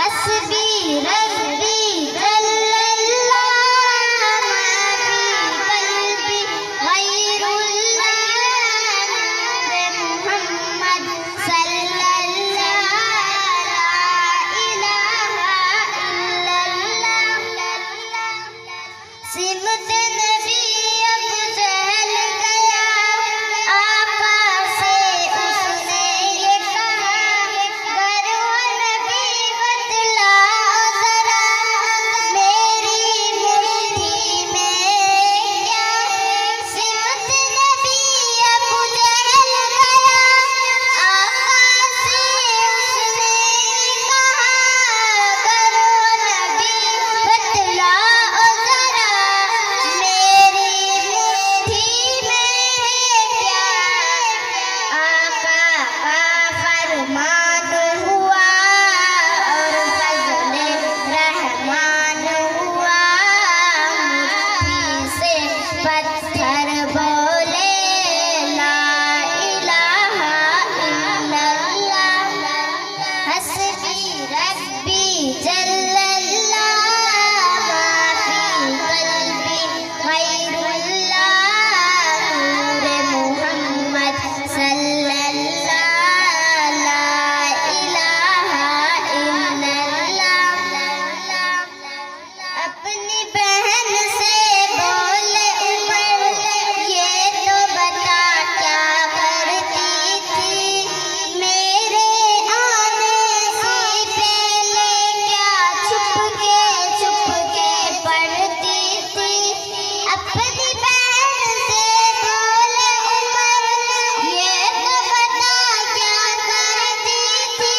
हस्बी रब्बी जल्लल्लाह मा फी कल्बी गैरुल्लाह नूर मुहम्मद सल्लल्लाह ला इलाहा इल्लल्लाह। सिमत नबी अब जहल गया आका से उसने ये कहा, गर हो नबी बतलाओ जरा मेरी मुट्ठी में क्या है। सिमत नबी अब जहल गया आका से उसने ये कहा, गर हो नबी बतलाओ जरा मेरी मुट्ठी में क्या। आका का फरमान हुआ और फज़्ल रहमान हुआ, मुट्ठी से पत्थर बोले ला इलाहा इल्लल्लाह। हस्बी रब्बी जल्लल्लाह मा फी कल्बी गैरुल्लाह नूर मुहम्मद सल्लल्लाह ला इलाहा इल्लल्लाह। अपनी बहन से बोले उमर, ये तो बता क्या करती थी मेरे आने से पहले, क्या छुपके पढ़ती थी। अपनी बहन से बोले उमर, ये तो बता क्या करती थी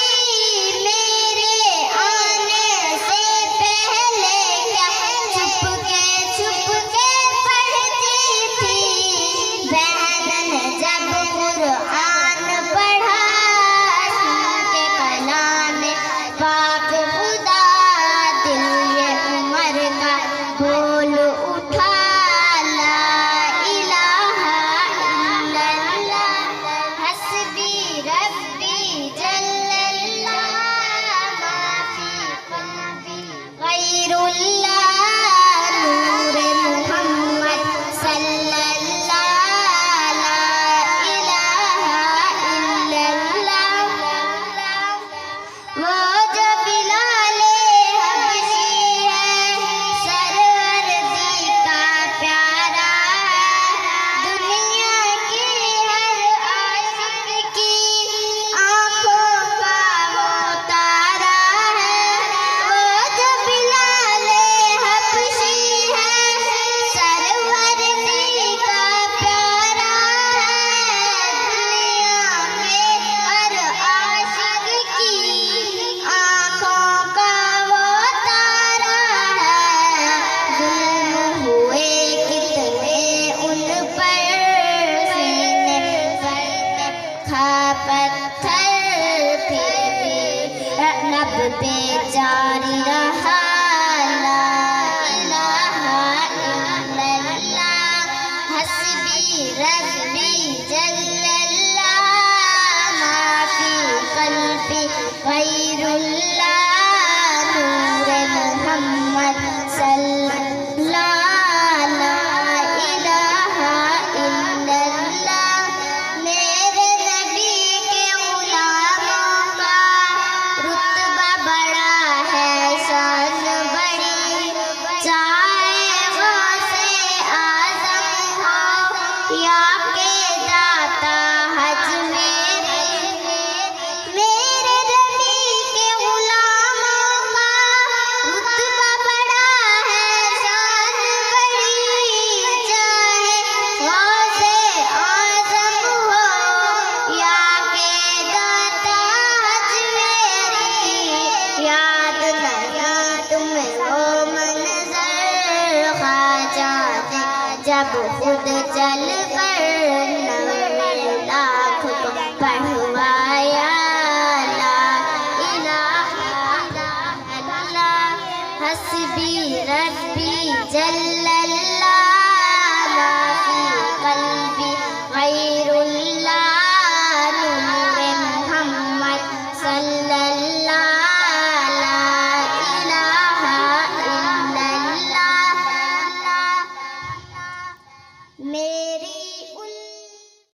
मेरे आने से पहले, क्या छुपके पढ़ती थी। बहन ने जब कुरान पढ़ा, सुन के कलाम पाक खुदा, दिल ये उमर का बोल उठा ला इलाहा इल्लल्लाह। हस्बी रब्बी जल्लल्लाह मा फी कल्बी गैरुल्लाह नूर मुहम्मद सल्लल्लाह ला इलाहा इल्लल्लाह। वो जो बिलाले हबशी है, सरवर्दी का प्यारा है, दुनिया की हर आशिक की आँखों का वो तारा है। वो जो बिलाले हबशी है, सरवर्दी का प्यारा है, दुनिया के हर आशिक की आँखों का वो तारा है। जुल्म हुए कितने उन पर, सीने पर खा पत्थर, फिर भी लब पे जारी रहा ला इलाहा इल्लल्लाह। हस्बी रब्बी जल्लल्लाह मा फी कल्बी गैरुल्लाह नूर मुहम्मद सल्लल्लाह ला इलाहा इल्लल्लाह। मेरे नबी के गुलामों का रुतबा बड़ा है, शान बड़ी, चाहे गौसे आज़म हो या के दाता हज मेरे। मेरे नबी के गुलामों का रुतबा बड़ा है, शान बड़ी, चाहे गौसे आज़म हो या के दाता हज मेरी। याद नहीं तुम्हें वो मंज़र ख्वाजा ने जब खुद चल कर नवे लाख को पढ़वाया ला इलाहा इल्लल्लाह। हस्बी रब्बी जल्लल्लाह मा फी कल्बी गैरुल्लाह नूर मुहम्मद सल्लल्लाह मेरे